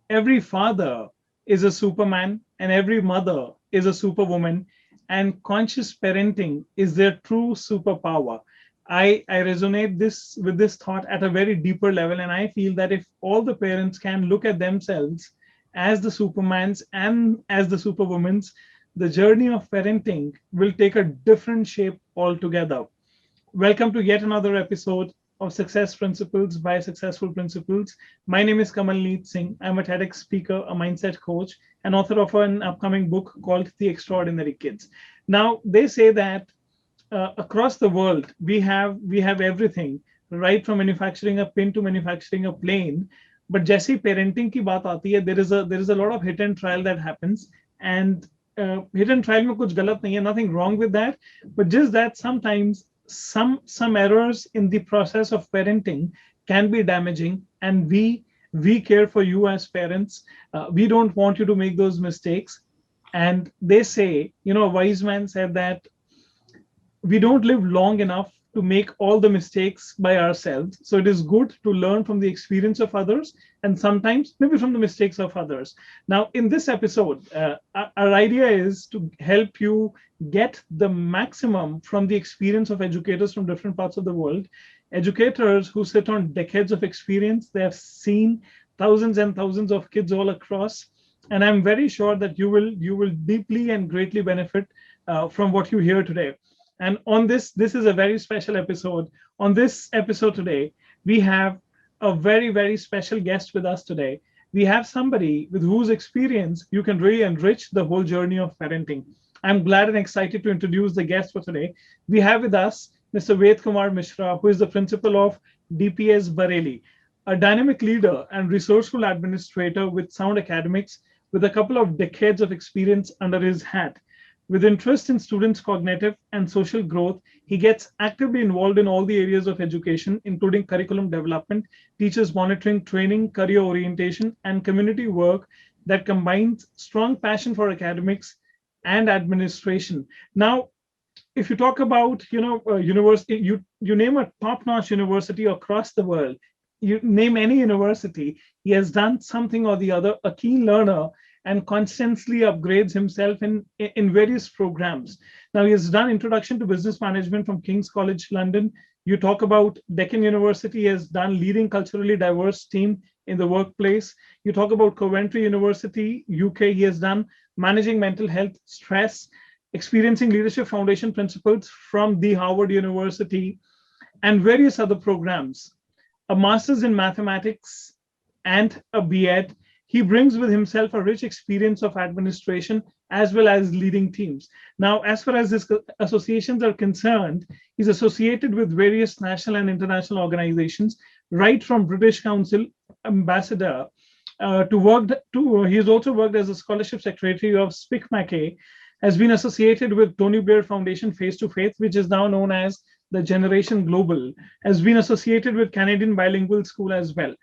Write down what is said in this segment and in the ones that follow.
every father is a superman and every mother is a superwoman, and conscious parenting is their true superpower. I resonate this with this thought at a very deeper level, and I feel that if all the parents can look at themselves as the supermans and as the superwomans, the journey of parenting will take a different shape altogether. Welcome to yet another episode of Success Principles by Successful Principles. My name is Kamalneet Singh. I'm a TEDx speaker, a mindset coach, and author of an upcoming book called The Extraordinary Kids. Now, they say that across the world, we have everything, right from manufacturing a pin to manufacturing a plane. But जैसे ही parenting की बात आती है, there is a lot of hit and trial that happens, and hit and trial में कुछ गलत नहीं है, nothing wrong with that, but just that sometimes some errors in the process of parenting can be damaging, and we care for you as parents. We don't want you to make those mistakes. And they say, a wise man said that we don't live long enough to make all the mistakes by ourselves. So it is good to learn from the experience of others and sometimes maybe from the mistakes of others. Now, in this episode, our idea is to help you get the maximum from the experience of educators from different parts of the world. Educators who sit on decades of experience, they have seen thousands and thousands of kids all across. And I'm very sure that you will deeply and greatly benefit from what you hear today. And on this is a very special episode. On this episode today, we have a very, very special guest with us today. We have somebody with whose experience you can really enrich the whole journey of parenting. I'm glad and excited to introduce the guest for today. We have with us Mr. Ved Kumar Mishra, who is the principal of DPS Bareilly, a dynamic leader and resourceful administrator with sound academics with a couple of decades of experience under his hat. With interest in students' cognitive and social growth, he gets actively involved in all the areas of education, including curriculum development, teachers monitoring, training, career orientation, and community work that combines strong passion for academics and administration. Now, if you talk about, university, you name a top-notch university across the world, you name any university, he has done something or the other, a keen learner, and constantly upgrades himself in various programs. Now, he has done Introduction to Business Management from King's College London. You talk about Deccan University, he has done Leading Culturally Diverse Team in the Workplace. You talk about Coventry University, UK, he has done Managing Mental Health Stress, Experiencing Leadership Foundation Principles from the Harvard University, and various other programs. A master's in mathematics and a B.Ed. He brings with himself a rich experience of administration as well as leading teams. Now, as far as his associations are concerned, he's associated with various national and international organizations, right from British Council ambassador he has also worked as a scholarship secretary of SPIC-MACAY, has been associated with Tony Blair Foundation Face to Faith, which is now known as the Generation Global, has been associated with Canadian Bilingual School as well.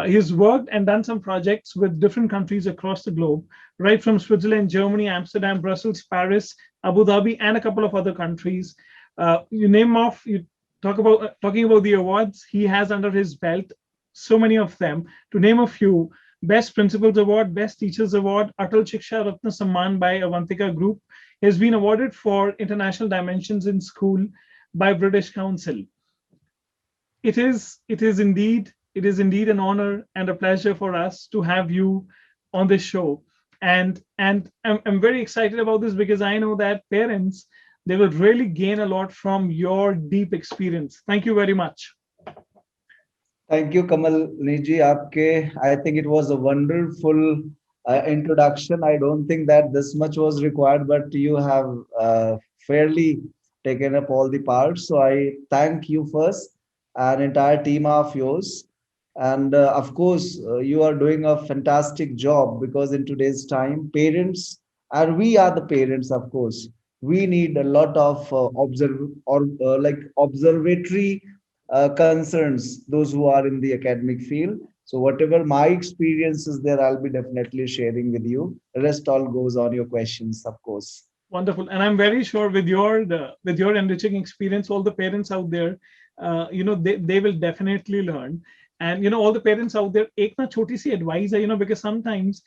He's worked and done some projects with different countries across the globe, right from Switzerland, Germany, Amsterdam, Brussels, Paris, Abu Dhabi, and a couple of other countries. You name off, you talking about the awards he has under his belt, so many of them. To name a few, Best Principals Award, Best Teachers Award, Atal Shiksha Ratna Samman by Avantika Group. He has been awarded for International Dimensions in School by British Council. It is indeed an honor and a pleasure for us to have you on this show. And I'm very excited about this because I know that parents, they will really gain a lot from your deep experience. Thank you very much. Thank you, Kamal Niji. I think it was a wonderful introduction. I don't think that this much was required, but you have fairly taken up all the parts. So I thank you first, an entire team of yours. And of course, you are doing a fantastic job because in today's time, parents, and we are the parents, of course, we need a lot of observatory concerns, those who are in the academic field. So whatever my experience is there, I'll be definitely sharing with you. The rest all goes on your questions, of course. Wonderful, and I'm very sure with your enriching experience, all the parents out there, they will definitely learn. And all the parents out there, एक ना छोटी सी advice है, because sometimes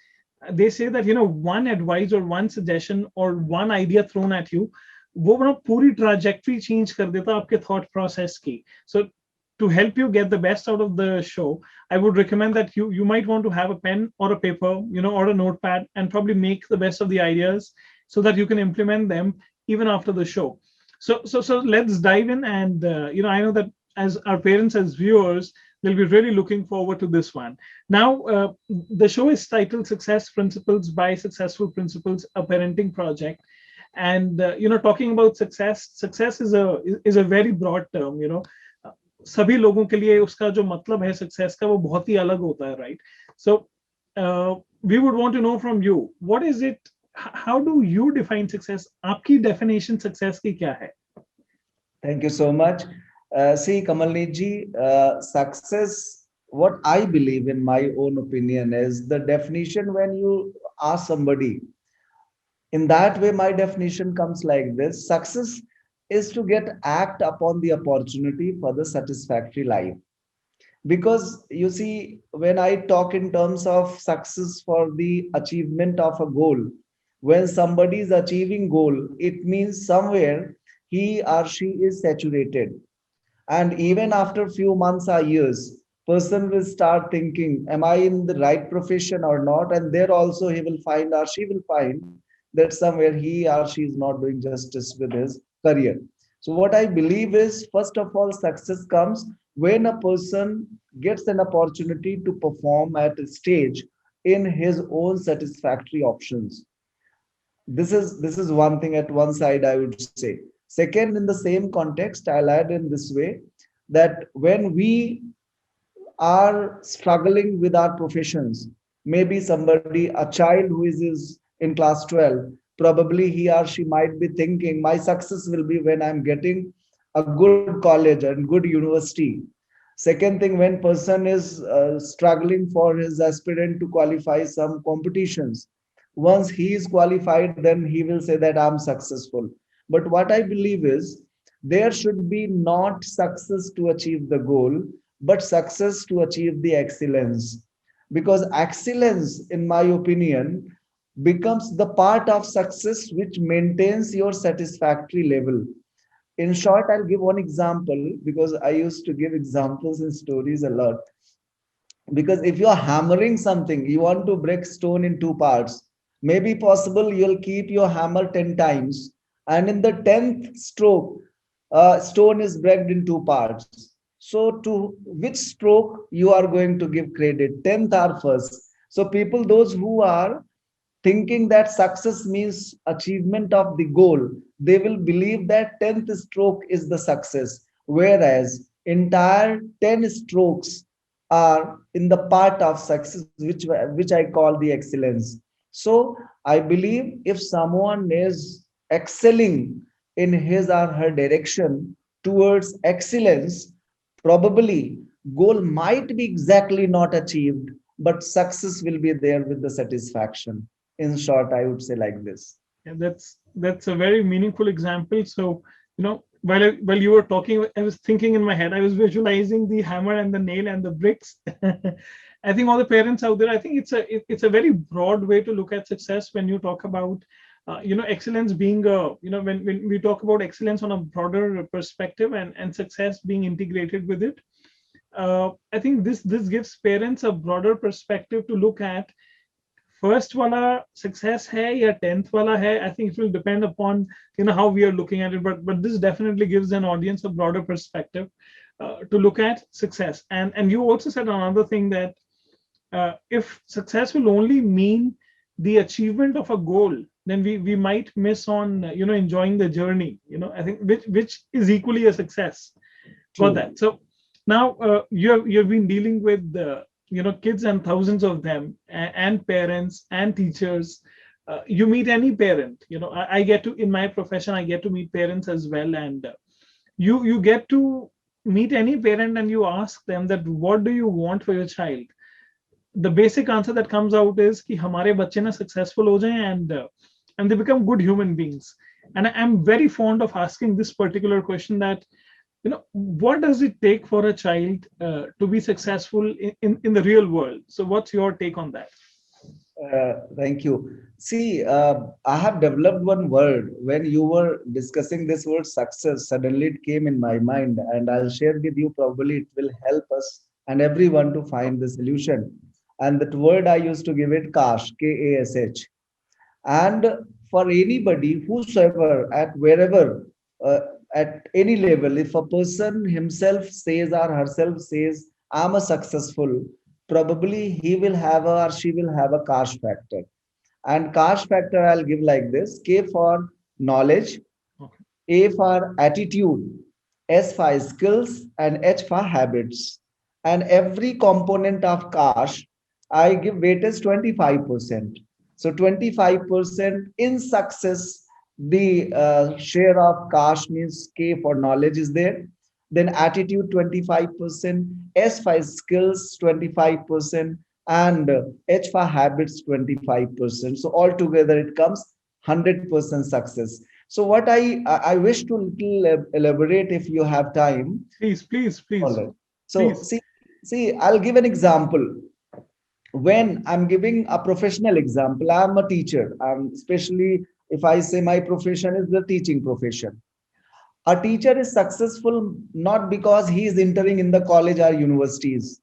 they say that one advice or one suggestion or one idea thrown at you, वो ना पूरी trajectory change कर देता है आपके thought process की. So to help you get the best out of the show, I would recommend that you might want to have a pen or a paper, or a notepad, and probably make the best of the ideas so that you can implement them even after the show. So let's dive in, and I know that as our parents, as viewers, they'll be really looking forward to this one. Now, the show is titled "Success Principles by Successful Principals: A Parenting Project." And talking about success is a very broad term. सभी लोगों के लिए उसका जो मतलब है success का वो बहुत ही अलग होता है, right? So we would want to know from you, what is it, how do you define success? आपकी डेफिनेशन सक्सेस की क्या है? Thank you so much. See, Kamalneet ji, success, what I believe in my own opinion is the definition when you ask somebody. In that way, my definition comes like this. Success is to get act upon the opportunity for the satisfactory life. Because you see, when I talk in terms of success for the achievement of a goal, when somebody is achieving goal, it means somewhere he or she is saturated. And even after few months or years, person will start thinking, am I in the right profession or not? And there also he will find or she will find that somewhere he or she is not doing justice with his career. So what I believe is, first of all, success comes when a person gets an opportunity to perform at a stage in his own satisfactory options. This is one thing at one side, I would say. Second, in the same context, I'll add in this way, that when we are struggling with our professions, maybe somebody, a child who is in class 12, probably he or she might be thinking, my success will be when I'm getting a good college and good university. Second thing, when person is struggling for his aspirant to qualify some competitions, once he is qualified, then he will say that I'm successful. But what I believe is, there should be not success to achieve the goal, but success to achieve the excellence. Because excellence, in my opinion, becomes the part of success which maintains your satisfactory level. In short, I'll give one example, because I used to give examples and stories a lot. Because if you are hammering something, you want to break stone in two parts, maybe possible you'll keep your hammer 10 times, and in the 10th stroke, stone is broken in two parts. So to which stroke you are going to give credit, 10th or first? So people, those who are thinking that success means achievement of the goal, they will believe that 10th stroke is the success, whereas entire 10 strokes are in the part of success, which I call the excellence. So I believe if someone is excelling in his or her direction towards excellence, probably goal might be exactly not achieved, but success will be there with the satisfaction. In short, I would say like this. Yeah, that's a very meaningful example. So while you were talking, I was thinking in my head, I was visualizing the hammer and the nail and the bricks. I think all the parents out there, I think it's a very broad way to look at success when you talk about excellence being when we talk about excellence on a broader perspective, and success being integrated with it. I think this gives parents a broader perspective to look at. First वाला success है या 10th वाला है, I think it will depend upon how we are looking at it, but this definitely gives an audience a broader perspective to look at success. And you also said another thing, that if success will only mean the achievement of a goal, then we might miss on enjoying the journey, I think, which is equally a success. Got True. that. So now you've been dealing with kids and thousands of them, and parents and teachers. You meet any parent. I get to, in my profession, I get to meet parents as well, and you get to meet any parent, and you ask them that what do you want for your child. The basic answer that comes out is कि हमारे बच्चे ना successful हो जाएं, and they become good human beings. And I'm very fond of asking this particular question, that What does it take for a child to be successful in the real world? So what's your take on that? Thank you. See, I have developed one word. When you were discussing this word success, suddenly it came in my mind, and I'll share with you. Probably it will help us and everyone to find the solution. And that word I used to give it Kash, Kash. And for anybody, whosoever, at wherever, at any level, if a person himself says or herself says, I'm a successful, probably he will have a or she will have a cash factor. And cash factor I'll give like this: K for knowledge, Okay. A for attitude, S for skills, and H for habits. And every component of cash, I give weightage 25%. So 25% in success, the share of cash means K for knowledge is there. Then attitude 25%, S for skills 25%, and H for habits 25%. So altogether it comes 100% success. So what I wish to little elaborate if you have time. Please, please, All please, right. So please. see, I'll give an example. When I'm giving a professional example, I'm a teacher. Especially if I say my profession is the teaching profession. A teacher is successful not because he is entering in the college or universities.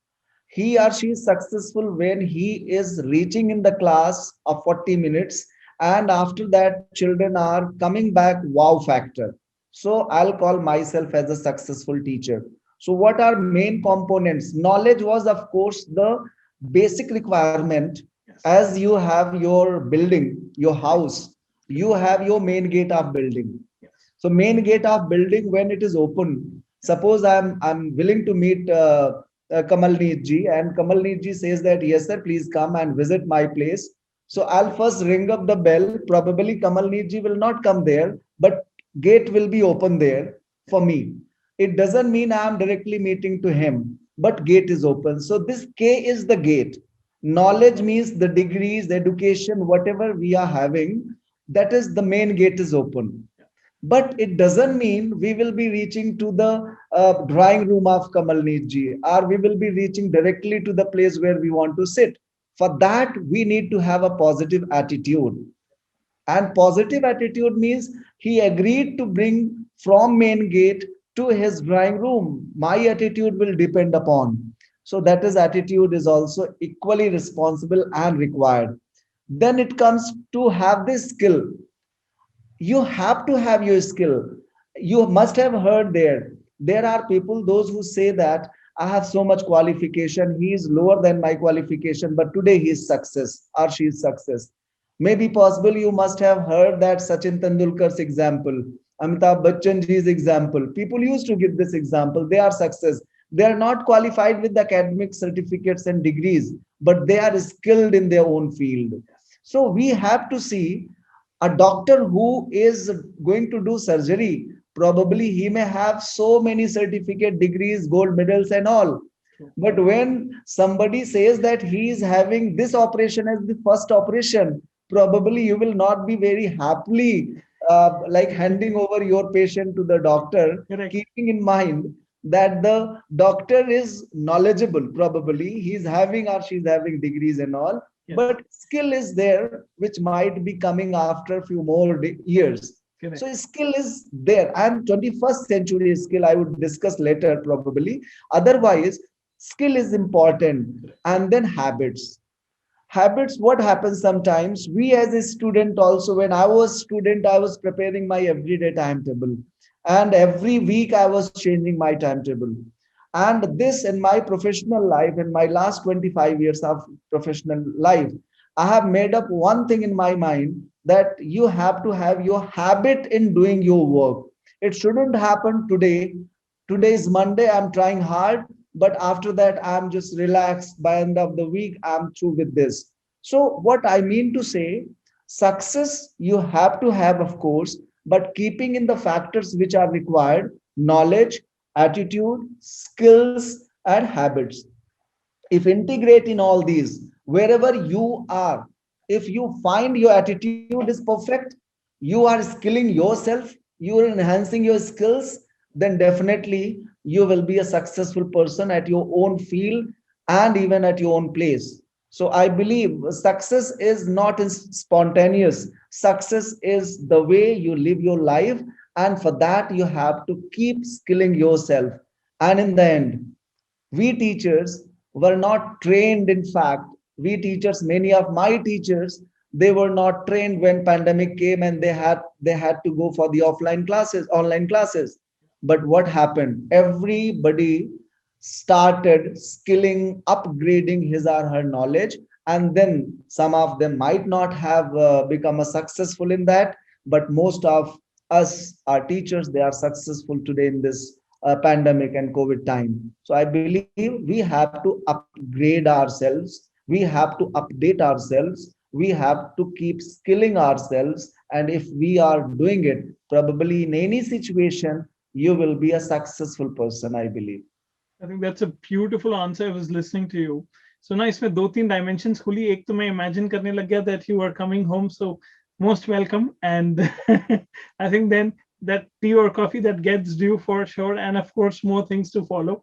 He or she is successful when he is reaching in the class of 40 minutes, and after that children are coming back wow factor. So I'll call myself as a successful teacher. So what are main components? Knowledge was of course the basic requirement. Yes. As you have your building, your house, you have your main gate of building. Yes. So main gate of building, when it is open, suppose I'm willing to meet Kamalneet ji, and Kamalneet ji says that yes sir, please come and visit my place. So I'll first ring up the bell. Probably Kamalneet ji will not come there, but gate will be open there for me. It doesn't mean I'm directly meeting to him, but gate is open. So this K is the gate. Knowledge means the degrees, the education, whatever we are having, that is the main gate is open. But it doesn't mean we will be reaching to the drawing room of Kamalneet ji, or we will be reaching directly to the place where we want to sit. For that, we need to have a positive attitude. And positive attitude means he agreed to bring from main gate to his drawing room. My attitude will depend upon. So that is attitude is also equally responsible and required. Then it comes to have this skill. You have to have your skill. You must have heard there are people those who say that I have so much qualification, he is lower than my qualification, but today he is success or she is success. Maybe possible you must have heard that Sachin Tendulkar's example, Amitabh Bachchan ji's example. People used to give this example. They are success. They are not qualified with the academic certificates and degrees, but they are skilled in their own field. So we have to see a doctor who is going to do surgery, probably he may have so many certificate degrees, gold medals and all. True. But when somebody says that he is having this operation as the first operation, probably you will not be very happily like handing over your patient to the doctor, Correct. keeping in mind that the doctor is knowledgeable. Probably he's having or she's having degrees and all, Yes. but skill is there which might be coming after a few more years. Correct. So skill is there, and 21st century skill I would discuss later probably. Otherwise, skill is important. Correct. And then habits. What happens sometimes, we as a student also, when I was student, I was preparing my everyday timetable, and every week I was changing my timetable. And this in my professional life, in my last 25 years of professional life, I have made up one thing in my mind, that you have to have your habit in doing your work. It shouldn't happen today. Today is Monday, I'm trying hard, but after that I'm just relaxed. By end of the week I'm through with this. So what I mean to say, success you have to have of course, but keeping in the factors which are required: knowledge, attitude, skills and habits. If integrate in all these, wherever you are, if you find your attitude is perfect, you are skilling yourself, you are enhancing your skills, then definitely you will be a successful person at your own field and even at your own place. So I believe success is not spontaneous. Success is the way you live your life, and for that you have to keep skilling yourself. And in the end, we teachers were not trained. In fact, we teachers, many of my teachers, they were not trained when pandemic came and they had to go for the offline classes, online classes. But what happened? Everybody started skilling, upgrading his or her knowledge, and then some of them might not have become a successful in that, but most of us, our teachers, they are successful today in this pandemic and COVID time. So I believe we have to upgrade ourselves, we have to update ourselves, we have to keep skilling ourselves. And if we are doing it, probably in any situation, you will be a successful person, I believe. I think that's a beautiful answer. I was listening to you. So ना इसमें दो तीन dimensions खुली. एक तो मैं imagine करने लग गया that you are coming home. So most welcome. And I think then that tea or coffee that gets due for sure. And of course, more things to follow.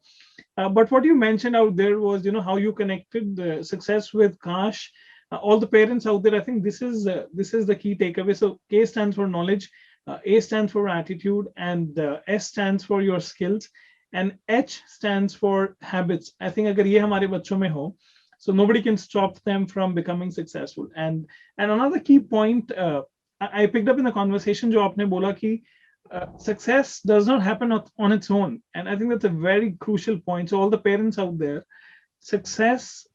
But what you mentioned out there was, how you connected success with Kash. All the parents out there, I think this is the key takeaway. So K stands for knowledge, A stands for attitude, and S stands for your skills, and H stands for habits. I think अगर ये हमारे बच्चों में हो, so nobody can stop them from becoming successful. And another key point I picked up in the conversation जो आपने बोला कि success does not happen on its own, and I think that's a very crucial point. So all the parents out there, success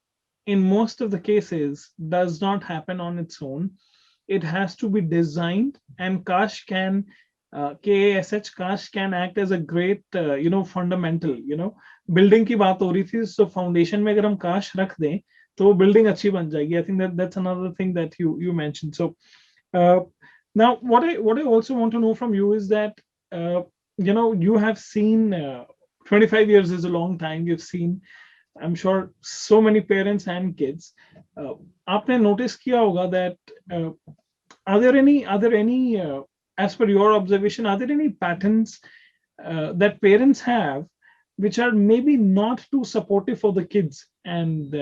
in most of the cases does not happen on its own. It has to be designed, and Kash can KASH Kash can act as a great fundamental. Building की बात हो रही थी, so foundation में अगर हम Kash रख दें तो वो building अच्छी बन जाएगी. I think that's another thing that you mentioned. So uh, now what I also want to know from you is that you have seen 25 years is a long time. You've seen, I'm sure, so many parents and kids. आपने notice किया होगा that uh, are there any as per your observation, are there any patterns that parents have which are maybe not too supportive for the kids? And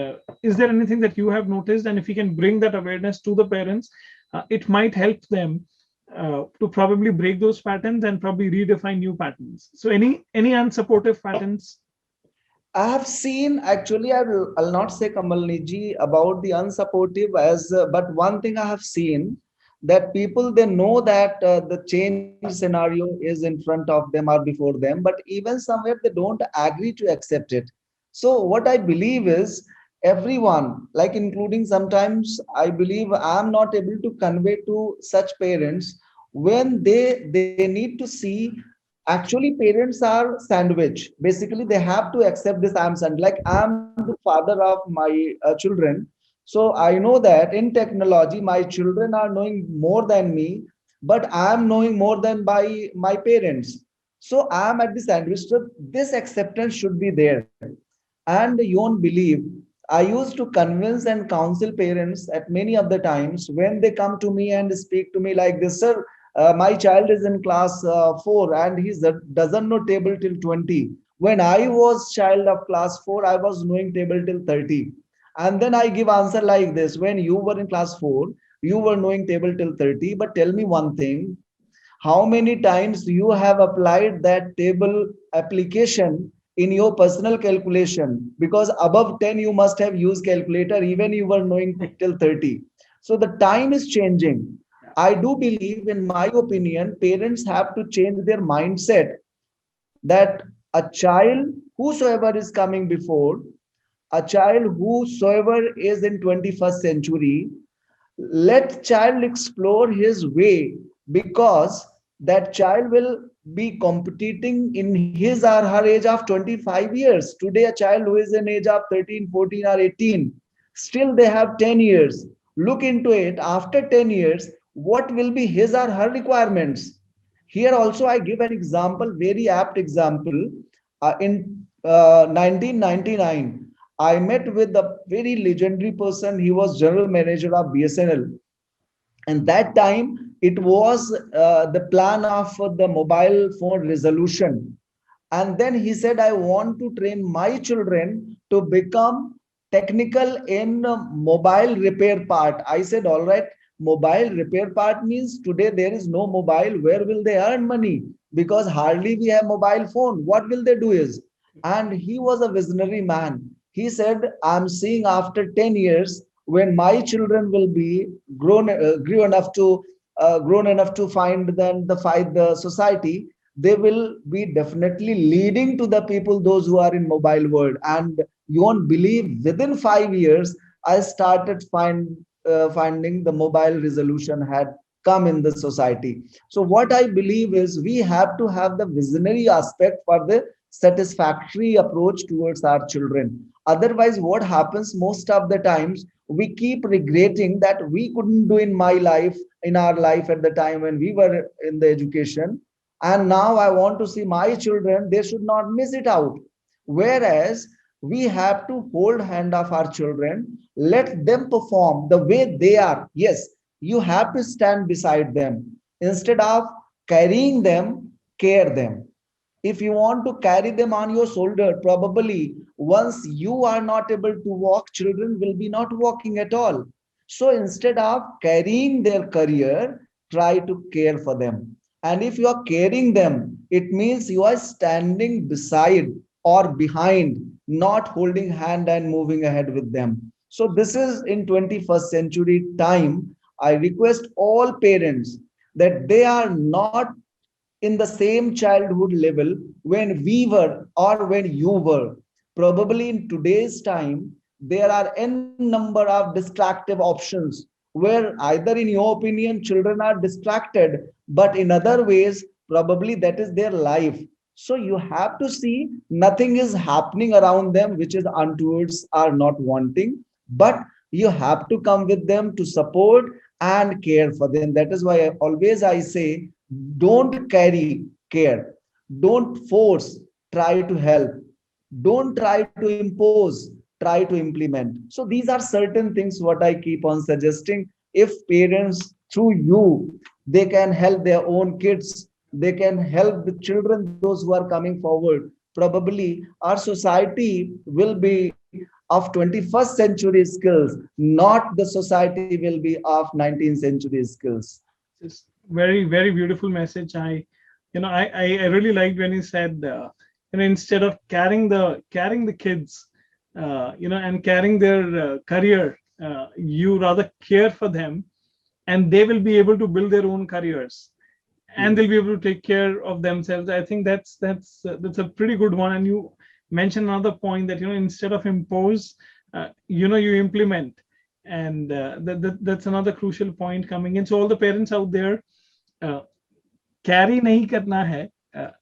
is there anything that you have noticed? And if you can bring that awareness to the parents, it might help them to probably break those patterns and probably redefine new patterns. So any unsupportive patterns? I have seen, actually, I'll not say Kamalneet about the unsupportive as, but one thing I have seen, that people, they know that the change scenario is in front of them or before them, but even somewhere they don't agree to accept it. So what I believe is, everyone, like including sometimes, I believe I'm not able to convey to such parents when they need to see. Actually, parents are sandwich. Basically, they have to accept this. Like, I'm the father of my children. So I know that in technology, my children are knowing more than me, but I'm knowing more than by my parents. So I'm at the sandwich. So this acceptance should be there. And you won't believe, I used to convince and counsel parents at many of the times when they come to me and speak to me like this, sir, my child is in class 4 and he doesn't know table till 20. When I was child of class 4, I was knowing table till 30. And then I give answer like this: when you were in class 4, you were knowing table till 30. But tell me one thing, how many times you have applied that table application in your personal calculation? Because above 10, you must have used calculator, even you were knowing till 30. So the time is changing. I do believe, in my opinion, parents have to change their mindset that a child, whosoever is coming before, a child whosoever is in 21st century, let child explore his way, because that child will be competing in his or her age of 25 years. Today, a child who is in age of 13, 14, or 18, still they have 10 years. Look into it. After 10 years, what will be his or her requirements? Here also, I give an example, very apt example. In 1999, I met with a very legendary person. He was general manager of BSNL. And that time, it was the plan of the mobile phone resolution. And then he said, I want to train my children to become technical in mobile repair part. I said, all right, mobile repair part means today there is no mobile. Where will they earn money? Because hardly we have mobile phone. What will they do is? And he was a visionary man. He said, I'm seeing after 10 years when my children will be grown enough to find then the fight the society, they will be definitely leading to the people those who are in mobile world. And you won't believe, within 5 years I started finding the mobile resolution had come in the society. So what I believe is we have to have the visionary aspect for the satisfactory approach towards our children. Otherwise what happens most of the times, we keep regretting that we couldn't do in my life, in our life at the time when we were in the education, and now I want to see my children, they should not miss it out. Whereas we have to hold hand of our children, let them perform the way they are. Yes, you have to stand beside them. Instead of carrying them, care them. If you want to carry them on your shoulder, probably once you are not able to walk, children will be not walking at all. So instead of carrying their career, try to care for them. And if you are carrying them, it means you are standing beside or behind, not holding hand and moving ahead with them. So this is in 21st century time. I request all parents that they are not in the same childhood level when we were or when you were. Probably in today's time, there are n number of distractive options where either in your opinion children are distracted, but in other ways, probably that is their life. So you have to see nothing is happening around them which is untowards are not wanting, but you have to come with them to support and care for them. That is why I say, don't carry, care. Don't force, try to help. Don't try to impose, try to implement. So these are certain things what I keep on suggesting. If parents through you, they can help their own kids, they can help the children, those who are coming forward. Probably our society will be of 21st century skills, not the society will be of 19th century skills. It's very, very beautiful message. I really liked when he said, instead of carrying the kids, and carrying their career, you rather care for them, and they will be able to build their own careers, and they'll be able to take care of themselves. I think that's a pretty good one. And you mentioned another point that, instead of impose, you implement, and that's another crucial point coming in. So all the parents out there, uh, carry nahi karna hai,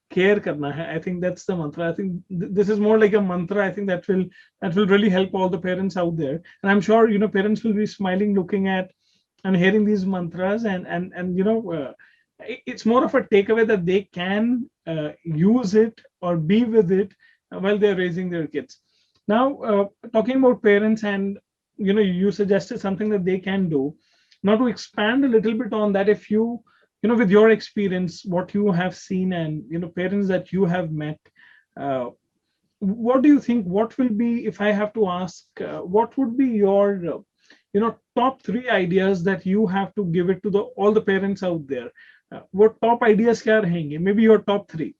care karna hai. I think that's the mantra. I think this is more like a mantra. I think that will really help all the parents out there. And I'm sure, parents will be smiling, looking at and hearing these mantras, and it's more of a takeaway that they can use it or be with it while they're raising their kids. Now, talking about parents, and you suggested something that they can do. Now, to expand a little bit on that, if with your experience, what you have seen, and parents that you have met, uh, what do you think? What will be, if I have to ask, what would be your top three ideas that you have to give it to the all the parents out there? What top ideas kya rahenge? Maybe your top three.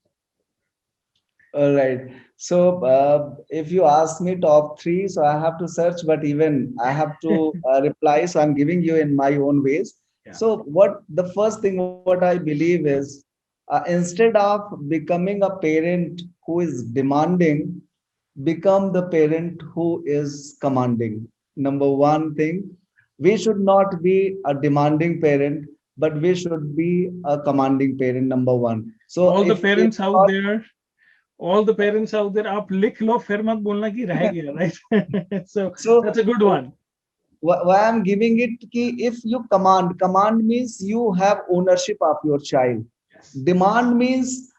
All right. So, if you ask me top three, so I have to search, but even I have to reply. So, I'm giving you in my own ways. Yeah. So, what the first thing what I believe is, instead of becoming a parent who is demanding, become the parent who is commanding. Number one thing, we should not be a demanding parent, but we should be a commanding parent. Number one. So, All the if parents out there, all the parents out there, आप लिख लो, फिर मत बोलना कि रह गया, right? So so that's a good one. why I'm giving it ki if you command means you have ownership of your child. Yes. Demand means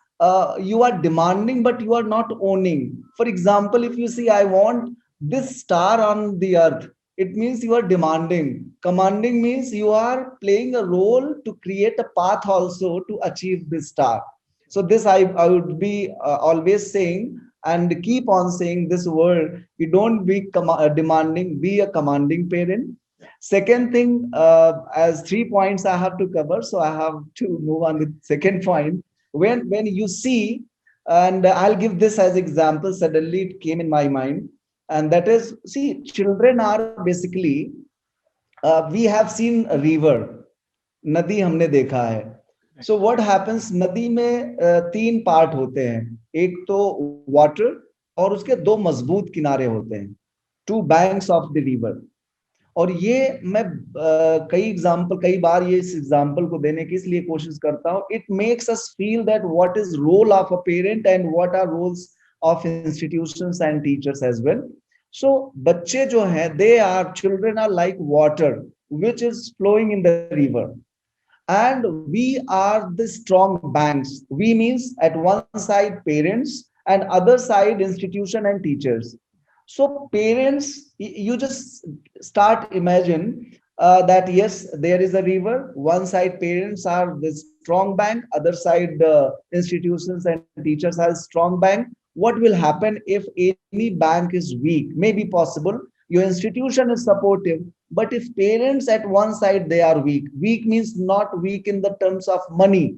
you are demanding, but you are not owning. For example, if you see, I want this star on the earth, it means you are demanding. Commanding means you are playing a role to create a path also to achieve this star. So this I would be always saying and keep on saying this word. You don't be demanding, be a commanding parent. Second thing, as 3 points I have to cover, so I have to move on with second point. When you see, and I'll give this as example. Suddenly it came in my mind, and that is, see, children are basically, we have seen a river, नदी हमने देखा है. So what happens, नदी में तीन part होते हैं. एक तो वाटर, और उसके दो मजबूत किनारे होते हैं, two banks of the river. और ये मैं कई बार ये इस एग्जांपल को देने की इसलिए कोशिश करता हूँ. It makes us feel that what is role of a parent and what are roles of institutions and teachers as well. So बच्चे जो हैं, they are, children are like water which is flowing in the river, and we are the strong banks. We means at one side parents and other side institution and teachers. So parents, you just start imagine that yes, there is a river, one side parents are the strong bank, other side institutions and teachers are strong bank. What will happen if any bank is weak? Maybe possible your institution is supportive, but if parents at one side they are weak, weak means not weak in the terms of money,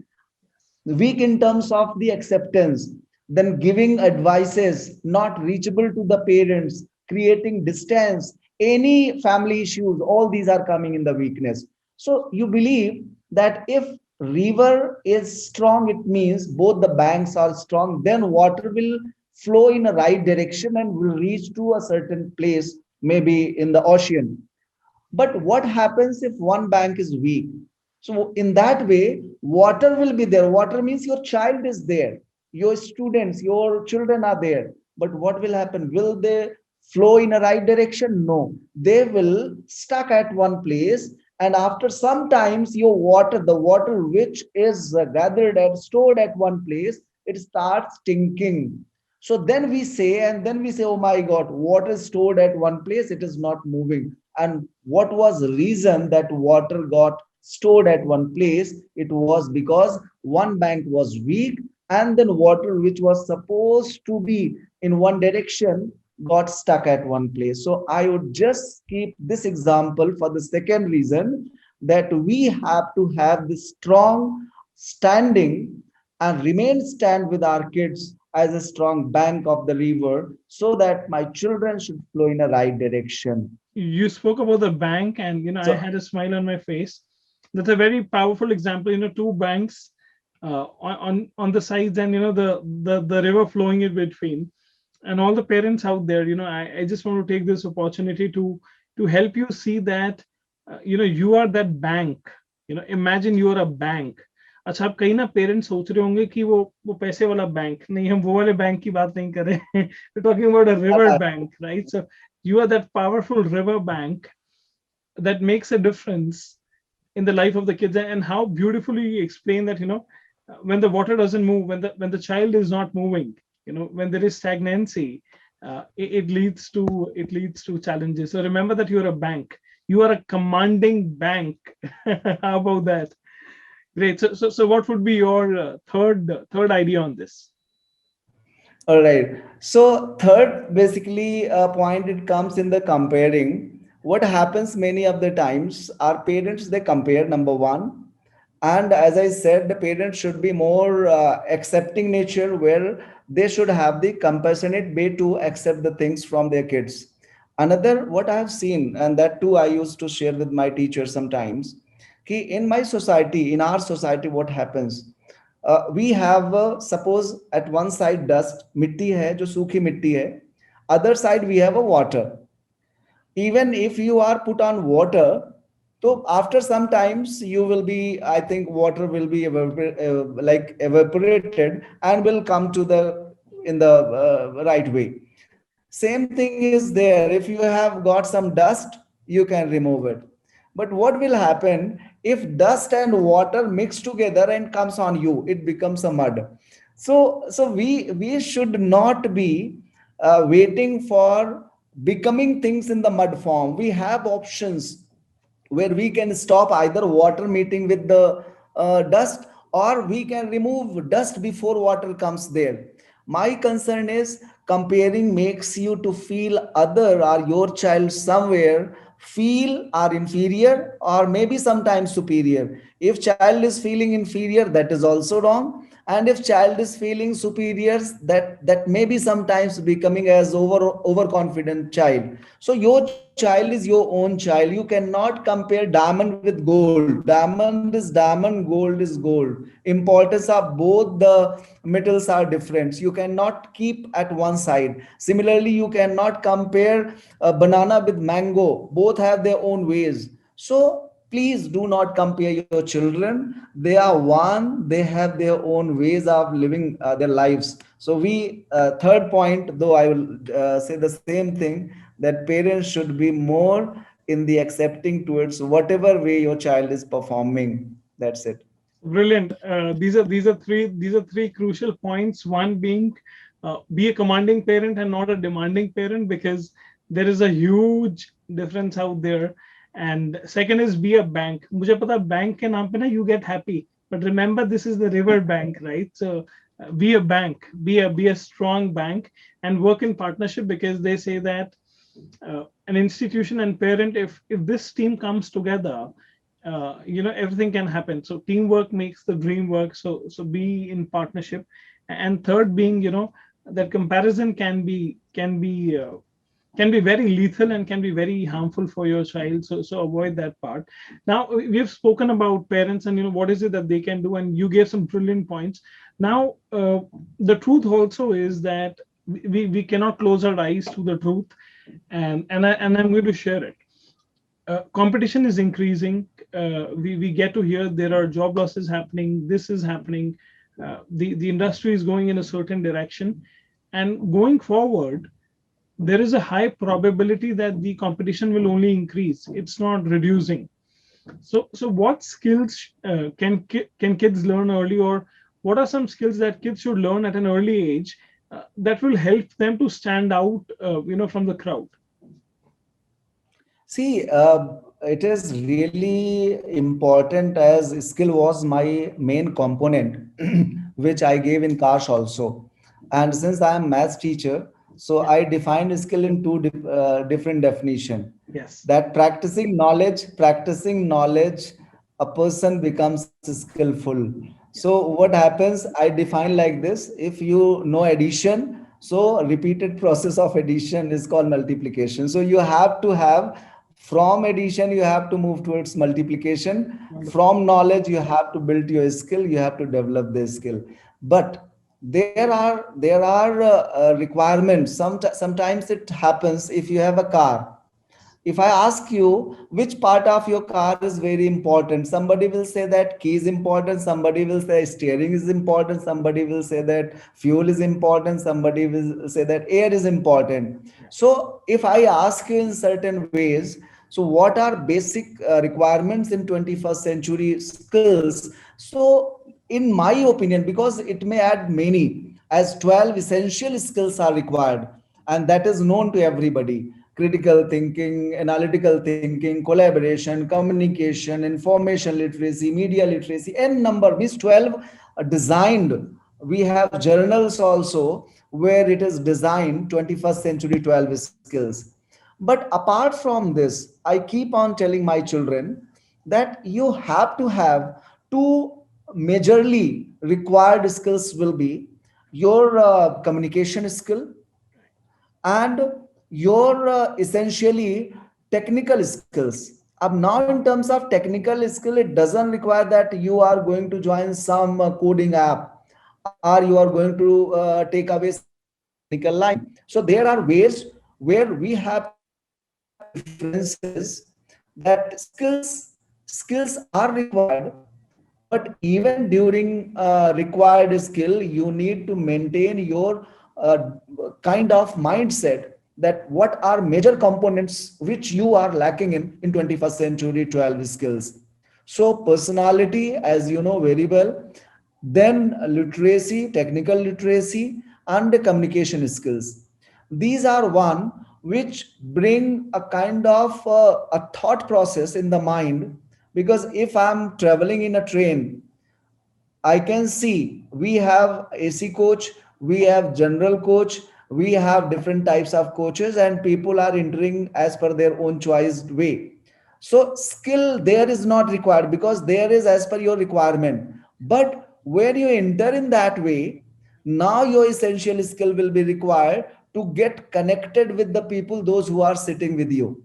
weak in terms of the acceptance, then giving advices not reachable to the parents, creating distance, any family issues, all these are coming in the weakness. So you believe that if river is strong, it means both the banks are strong, then water will flow in a right direction and will reach to a certain place, maybe in the ocean. But what happens if one bank is weak? So in that way, water will be there. Water means your child is there, your students, your children are there. But what will happen? Will they flow in a right direction? No, they will stuck at one place. And after some times, your water, the water which is gathered and stored at one place, it starts stinking. So then we say, and then we say, oh my God, water is stored at one place, it is not moving. And what was the reason that water got stored at one place? It was because one bank was weak, and then water which was supposed to be in one direction got stuck at one place. So I would just keep this example for the second reason, that we have to have this strong standing and remain stand with our kids as a strong bank of the river, so that my children should flow in a right direction. You spoke about the bank, and I So had a smile on my face. That's a very powerful example. Two banks on the sides, and the river flowing in between. And all the parents out there, I just want to take this opportunity to help you see that you are that bank. Imagine you are a bank. अच्छा, आप कहीं ना parents सोच रहे होंगे कि वो पैसे वाला बैंक नहीं, हम वो वाले बैंक की बात नहीं कर रहे हैं. Talking about a river bank, right? So you are that powerful river bank that makes a difference in the life of the kids. And how beautifully you explain that, when the water doesn't move, when the child is not moving, when there is stagnancy, it leads to challenges. So remember that you are a bank, you are a commanding bank. How about that? Great. So what would be your third idea on this? all right. So third, basically, point, it comes in the comparing. What happens many of the times, our parents, they compare, number one. And as I said, the parents should be more accepting nature, where they should have the compassionate way to accept the things from their kids. Another, what I have seen, and that too I used to share with my teachers sometimes, in my society, in our society, what happens? We have, suppose at one side dust, mitti hai, jo sukhi mitti hai. Other side we have a water. Even if you are put on water, so after some times you will be, I think water will be like evaporated and will come to the in the right way. Same thing is there. If you have got some dust, you can remove it. But what will happen if dust and water mix together and comes on you? It becomes a mud. So we should not be waiting for becoming things in the mud form. We have options where we can stop either water meeting with the dust, or we can remove dust before water comes there. My concern is comparing makes you to feel other or your child somewhere feel are inferior or maybe sometimes superior. If child is feeling inferior, that is also wrong. And if child is feeling superior, that may be sometimes becoming as overconfident child. So your child is your own child. You cannot compare diamond with gold. Diamond is diamond, gold is gold. Importance of both the metals are different. You cannot keep at one side. Similarly, you cannot compare banana with mango. Both have their own ways. So please do not compare your children. They are one, they have their own ways of living their lives. So we third point, though I will say the same thing, that parents should be more in the accepting towards whatever way your child is performing. That's it. Brilliant. These are three crucial points. One being, be a commanding parent and not a demanding parent, because there is a huge difference out there. And second is, be a bank. मुझे पता है, bank के नाम पे ना you get happy, but remember this is the river bank, right? So be a bank, be a strong bank, and work in partnership, because they say that an institution and parent, if this team comes together, everything can happen. So teamwork makes the dream work. So be in partnership. And third being, that comparison can be very lethal and can be very harmful for your child. So avoid that part. Now we've spoken about parents and what is it that they can do, and you gave some brilliant points. Now the truth also is that we cannot close our eyes to the truth, and I'm going to share it. Competition is increasing. We get to hear there are job losses happening. This is happening. The industry is going in a certain direction, and going forward, there is a high probability that the competition will only increase. It's not reducing. So what skills can kids learn early, or what are some skills that kids should learn at an early age that will help them to stand out, from the crowd? See, it is really important as skill was my main component, which I gave in Kash also. And since I am maths teacher, so Yeah. I defined skill in two different definition. Yes. That practicing knowledge, a person becomes skillful. Yeah. So what happens? I define like this: if you know addition, so repeated process of addition is called multiplication. So you have to have, from addition you have to move towards multiplication. Wonderful. From knowledge you have to build your skill, you have to develop this skill. But there are requirements. Sometimes it happens. If you have a car, if I ask you which part of your car is very important, somebody will say that key is important, somebody will say steering is important, somebody will say that fuel is important, somebody will say that air is important. Yeah. So if I ask you in certain ways, so what are basic requirements in 21st century skills? So in my opinion, because it may add many, as 12 essential skills are required, and that is known to everybody: critical thinking, analytical thinking, collaboration, communication, information literacy, media literacy, n number, means 12 designed. We have journals also where it is designed 21st century 12 skills. But apart from this, I keep on telling my children that you have to have two majorly required skills will be your communication skill and your essentially technical skills. Now in terms of technical skill, it doesn't require that you are going to join some coding app or you are going to take away some technical line. So there are ways where we have to identify differences, that skills are required, but even during required skill you need to maintain your uh, kind of mindset, that what are major components which you are lacking in 21st century 12 skills. So personality, as you know very well, then literacy, technical literacy, and communication skills. These are one which bring a kind of a thought process in the mind. Because if I'm traveling in a train, I can see we have AC coach, we have general coach, we have different types of coaches, and people are entering as per their own choice way. So skill there is not required because there is as per your requirement. But when you enter in that way, now your essential skill will be required to get connected with the people, those who are sitting with you.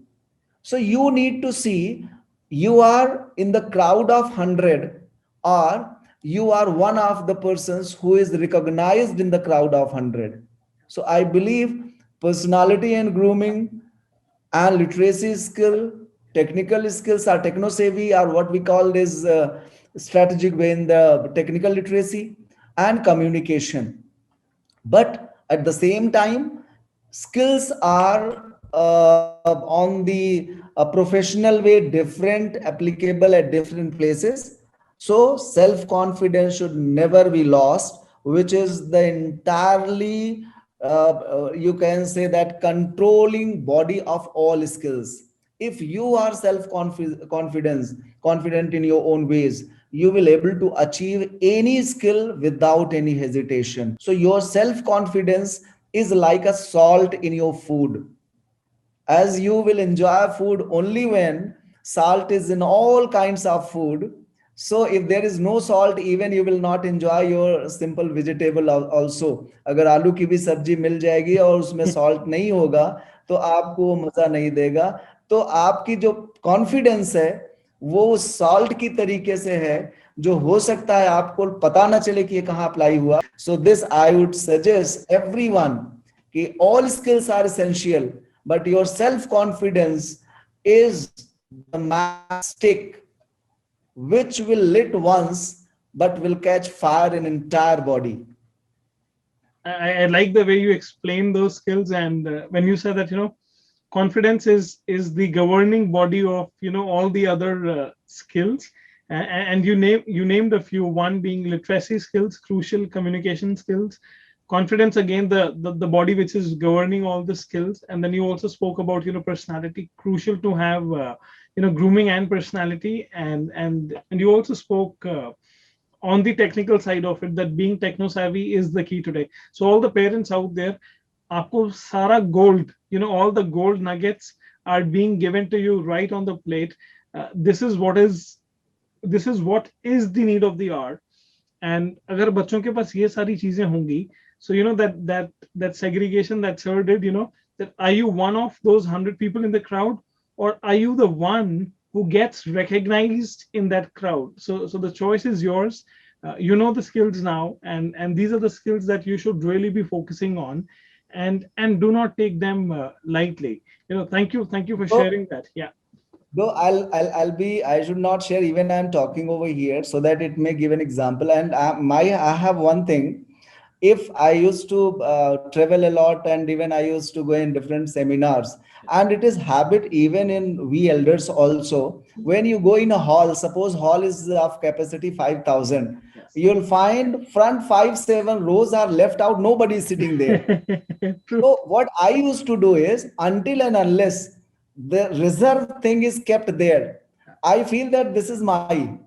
So you need to see you are in the crowd of 100, or you are one of the persons who is recognized in the crowd of 100. So I believe personality and grooming and literacy skill, technical skills are techno savvy, or what we call is strategic way in the technical literacy and communication. But at the same time, skills are on the professional way different, applicable at different places. So self confidence should never be lost, which is the entirely you can say that controlling body of all skills. If you are self confidence confident in your own ways, you will able to achieve any skill without any hesitation. So your self confidence is like a salt in your food, as you will enjoy food only when salt is in all kinds of food. So if there is no salt, even you will not enjoy your simple vegetable also. अगर आलू की भी सब्जी मिल जाएगी और उसमें salt नहीं होगा, तो आपको वो मजा नहीं देगा. तो आपकी जो कॉन्फिडेंस है वो सॉल्ट की तरीके से है, जो हो सकता है आपको पता ना चले कि ये कहाँ अप्लाई हुआ. So this I would suggest everyone कि all skills are essential, but your self confidence is the matchstick which will lit once but will catch fire in entire body. I like the way you explain those skills, and when you said that, confidence is the governing body of, all the other skills, and you named a few. One being literacy skills, crucial communication skills. Confidence, again, the body which is governing all the skills. And then you also spoke about, personality, crucial to have, grooming and personality. And you also spoke on the technical side of it, that being techno savvy is the key today. So all the parents out there, aapko sara gold, all the gold nuggets are being given to you right on the plate. This is what is the need of the hour. And agar bachon ke paas ye sari cheezein hongi, so that segregation that sir did, that are you one of those 100 people in the crowd, or are you the one who gets recognized in that crowd? So the choice is yours. You know the skills now, and these are the skills that you should really be focusing on, and do not take them lightly. Thank you for So sharing that. Yeah. though I'll be, I should not share even I'm talking over here so that it may give an example. And I have one thing. If I used to travel a lot, and even I used to go in different seminars, and it is habit even in we elders also. When you go in a hall, suppose hall is of capacity 5,000, Yes. you'll find front 5 7 rows are left out. Nobody is sitting there. True. So what I used to do is, until and unless the reserve thing is kept there, I feel that this is my.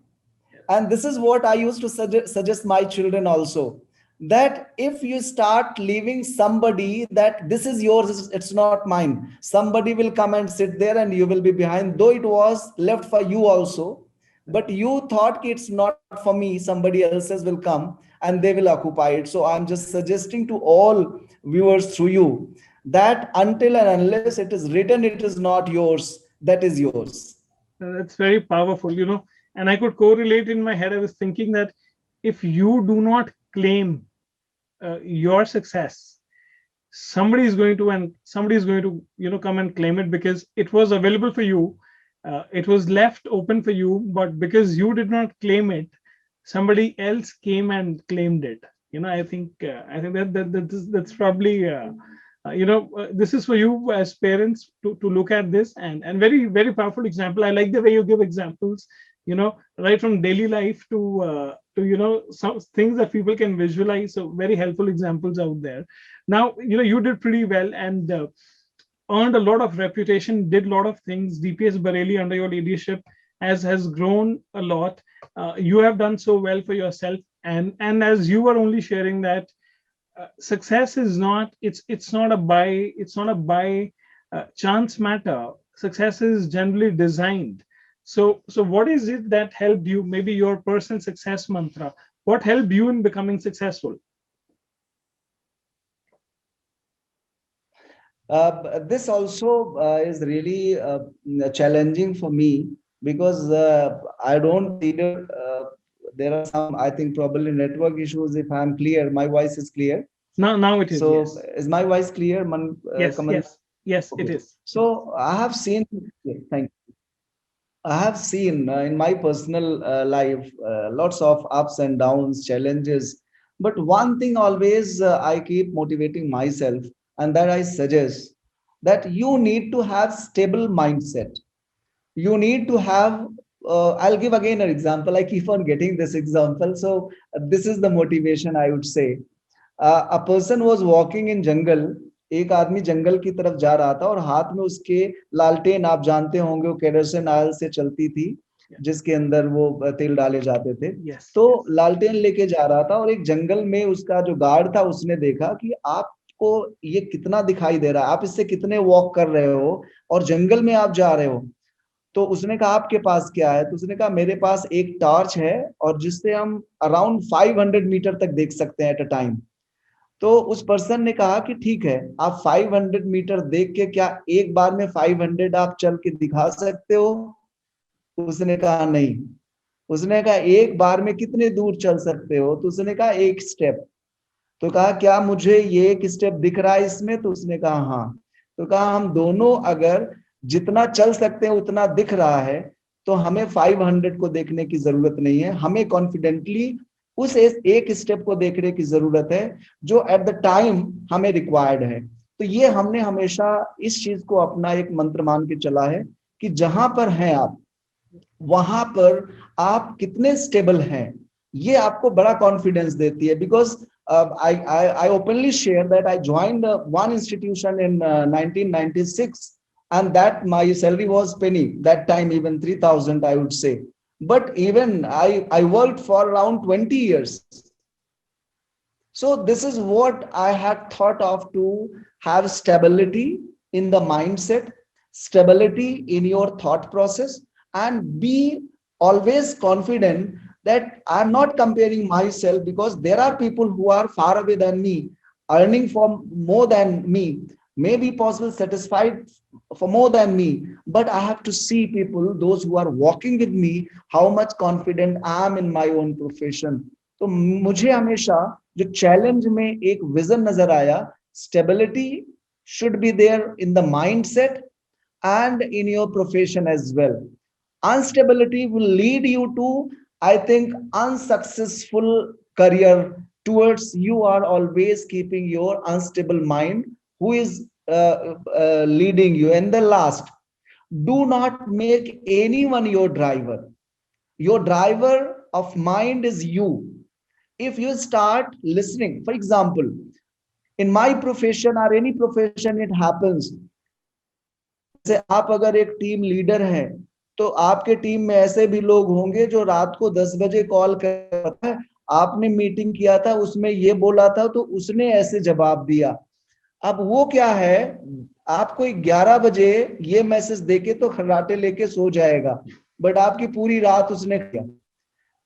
And this is what I used to suggest my children also, that if you start leaving somebody that this is yours, it's not mine, somebody will come and sit there and you will be behind, though it was left for you also, but you thought it's not for me, somebody else's will come and they will occupy it. So I'm just suggesting to all viewers through you that until and unless it is written it is not yours, that is yours. That's very powerful, and I could correlate in my head. I was thinking that if you do not claim your success, somebody is going to come and claim it, because it was available for you. It was left open for you, but because you did not claim it, somebody else came and claimed it. I think that's probably this is for you as parents to look at this, and very, very powerful example. I like the way you give examples, right from daily life to some things that people can visualize. So very helpful examples out there. Now, you did pretty well, and earned a lot of reputation, did a lot of things. DPS Bareilly under your leadership has grown a lot. You have done so well for yourself, And as you were only sharing that success is not, it's not a by chance matter. Success is generally designed. So what is it that helped you, maybe your personal success mantra, what helped you in becoming successful? This also is really challenging for me because I don't either. There are some, I think, probably network issues. If I'm clear, my voice is clear. Now it is, So, yes. is my voice clear, Yes, Kamal? yes, yes, it Okay. is. So, I have seen. Thank I have seen in my personal life lots of ups and downs, challenges. But one thing always I keep motivating myself, and that I suggest that you need to have stable mindset. You need to have. I'll give again an example. I keep on getting this example. So this is the motivation I would say. A person was walking in jungle. एक आदमी जंगल की तरफ जा रहा था और हाथ में उसके लालटेन, आप जानते होंगे वो केरोसिन ऑयल से चलती थी जिसके अंदर वो तेल डाले जाते थे। Yes, तो yes. लालटेन लेके जा रहा था और एक जंगल में उसका जो गार्ड था उसने देखा कि आपको ये कितना दिखाई दे रहा है, आप इससे कितने वॉक कर रहे हो और जंगल में आप जा रहे हो। तो उसने कहा आपके पास क्या है? तो उसने कहा मेरे पास एक टॉर्च है और जिससे हम अराउंड 500 मीटर तक देख सकते हैं एट अ टाइम। तो उस पर्सन ने कहा कि ठीक है, आप 500 मीटर देख के क्या एक बार में 500 आप चल के दिखा सकते हो? उसने कहा नहीं। उसने कहा एक बार में कितने दूर चल सकते हो? तो उसने कहा एक स्टेप। तो कहा क्या मुझे ये एक स्टेप दिख रहा है इसमें? तो उसने कहा हाँ। तो कहा हम दोनों अगर जितना चल सकते हैं उतना दिख रहा है तो हमें 500 को देखने की जरूरत नहीं है, हमें कॉन्फिडेंटली उस एक स्टेप को देखने की जरूरत है जो एट द टाइम हमें रिक्वायर्ड है। तो ये हमने हमेशा इस चीज को अपना एक मंत्र मान के चला है कि जहां पर हैं आप वहां पर आप कितने स्टेबल हैं, ये आपको बड़ा कॉन्फिडेंस देती है। Because I openly share that I joined one institution in 1996 and that my salary was penny that time, even 3,000 I would say. But even I worked for around 20 years. So this is what I had thought of, to have stability in the mindset, stability in your thought process, and be always confident that I'm not comparing myself, because there are people who are far away than me, earning for more than me, may be possible satisfied for more than me, but I have to see people, those who are walking with me, how much confident I am in my own profession. तो मुझे हमेशा जो challenge में एक vision नजर आया, stability should be there in the mindset and in your profession as well. Instability will lead you to, I think, unsuccessful career towards you are always keeping your unstable mind who is leading you. And the last, do not make anyone your driver. Your driver of mind is you. If you start listening, for example, in my profession or any profession it happens, जैसे आप अगर एक team leader हैं तो आपके team में ऐसे भी लोग होंगे जो रात को 10 बजे कॉल करता है, आपने मीटिंग किया था उसमें ये बोला था तो उसने ऐसे जवाब दिया। अब वो क्या है, आपको 11 बजे ये मैसेज देके तो खर्राटे लेके सो जाएगा, बट आपकी पूरी रात उसने किया।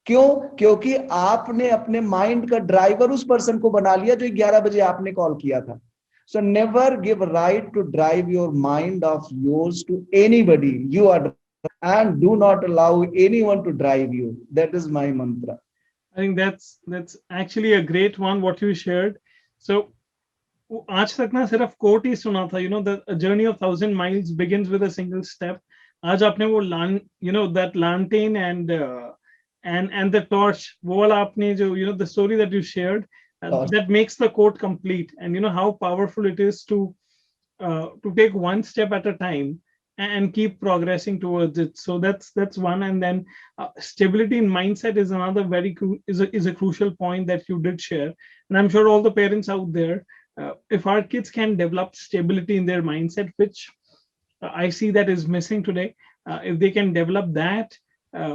क्यों? क्योंकि आपने अपने माइंड का ड्राइवर उस पर्सन को बना लिया जो 11 बजे आपने कॉल किया था। So never give right to drive your mind of yours to anybody. You are, and do not allow anyone to drive you. That is my mantra. I think that's actually a great one what you shared. So आज तक ना सिर्फ coat ही सुना था, the journey of 1,000 miles begins with a single step. आज आपने वो that lantern and the torch, वो वाला आपने जो the story that you shared, that makes the quote complete. And how powerful it is to take one step at a time and keep progressing towards it. So that's one. And then stability in mindset is another is a crucial point that you did share. And I'm sure all the parents out there, if our kids can develop stability in their mindset, which I see that is missing today, if they can develop that,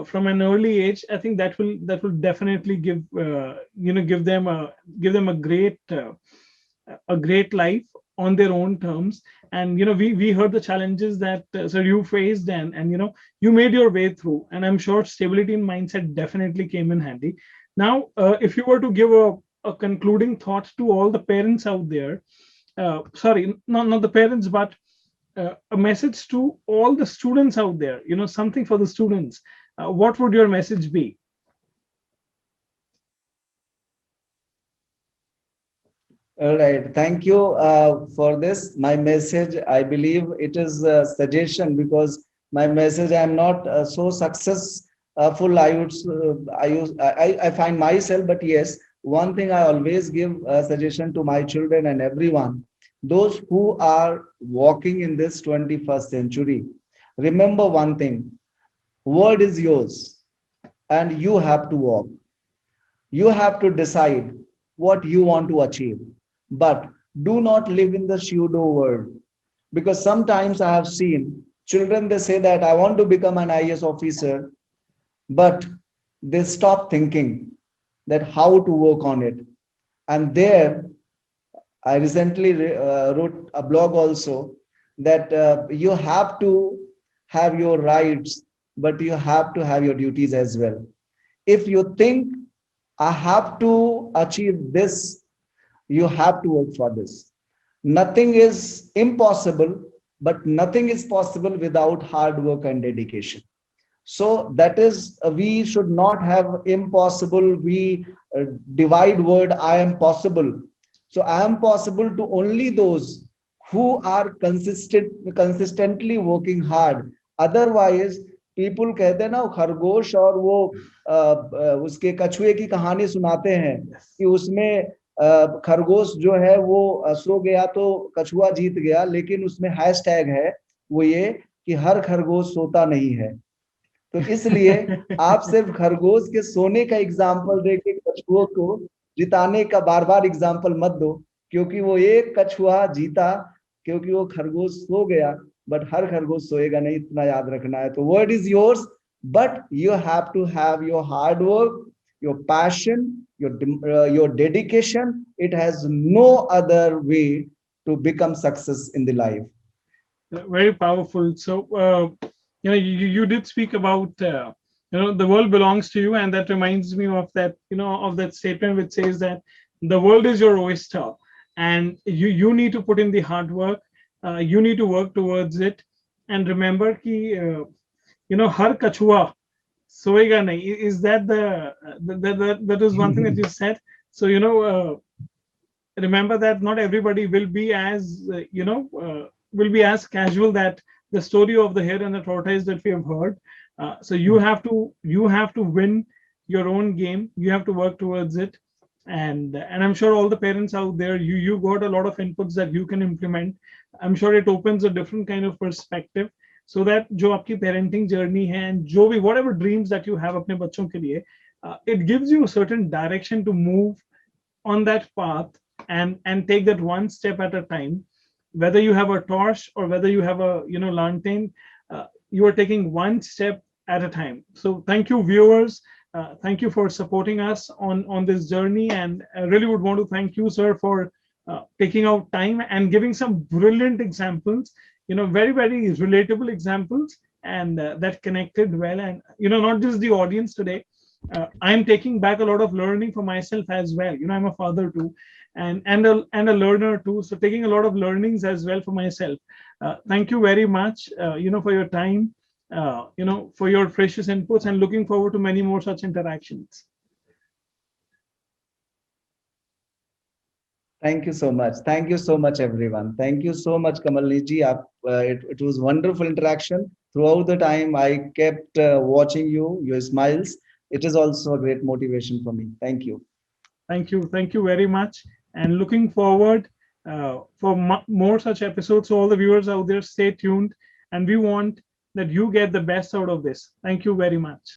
from an early age, I think that will definitely give them a great life on their own terms. And we heard the challenges that sir, you faced, and you made your way through, and I'm sure stability in mindset definitely came in handy. Now, if you were to give a concluding thought to all the parents out there, sorry, not the parents, but a message to all the students out there, something for the students, what would your message be? All right. Thank you for this. My message, I believe it is a suggestion, because my message, I am not so successful. I find myself, but yes, one thing I always give a suggestion to my children and everyone, those who are walking in this 21st century, remember one thing, word is yours and you have to walk. You have to decide what you want to achieve, but do not live in the pseudo world. Because sometimes I have seen children, they say that I want to become an IAS officer, but they stop thinking that how to work on it. And there, I recently wrote a blog also, that you have to have your rights, but you have to have your duties as well. If you think I have to achieve this, you have to work for this. Nothing is impossible, but nothing is possible without hard work and dedication. So that is, we should not have impossible. We divide word I am possible. So I am possible to only those who are consistently working hard. Otherwise, people कहते हैं ना, खरगोश और वो उसके कछुए की कहानी सुनाते हैं कि उसमें खरगोश जो है वो सो गया तो कछुआ जीत गया, लेकिन उसमें हैशटैग है वो ये कि हर खरगोश सोता नहीं है। तो इसलिए आप सिर्फ खरगोश के सोने का एग्जाम्पल देके कछुओं को जिताने का बार बार एग्जाम्पल मत दो, क्योंकि वो एक कछुआ जीता क्योंकि वो खरगोश सो गया, बट हर खरगोश सोएगा नहीं, इतना याद रखना है। तो word is yours, but you have to have your hard work, your passion, your dedication. It has no other way to become success in the life. Very powerful. So you did speak about the world belongs to you, and that reminds me of that statement which says that the world is your oyster, and you need to put in the hard work. You need to work towards it, and remember ki har kachua soega nahi. Is that that is one thing that you said? So remember that not everybody will be as will be as casual that the story of the hare and the tortoise that we have heard. So you have to win your own game. You have to work towards it, and I'm sure all the parents out there, you got a lot of inputs that you can implement. I'm sure it opens a different kind of perspective, so that जो आपकी parenting journey है, and जो भी whatever dreams that you have अपने बच्चों के लिए, it gives you a certain direction to move on that path, and take that one step at a time. Whether you have a torch or whether you have a lantern, you are taking one step at a time. So thank you, viewers. Thank you for supporting us on this journey, and I really would want to thank you, sir, for taking out time and giving some brilliant examples, very, very relatable examples, and that connected well. And not just the audience today, I'm taking back a lot of learning for myself as well. I'm a father too, and a learner too, so taking a lot of learnings as well for myself. Thank you very much, for your time, for your precious inputs, and looking forward to many more such interactions. Thank you so much. Thank you so much, everyone. Thank you so much, Kamalneet ji. It was wonderful interaction. Throughout the time, I kept watching you, your smiles. It is also a great motivation for me. Thank you. Thank you very much, and looking forward for more such episodes. So all the viewers out there, stay tuned, and we want that you get the best out of this. Thank you very much.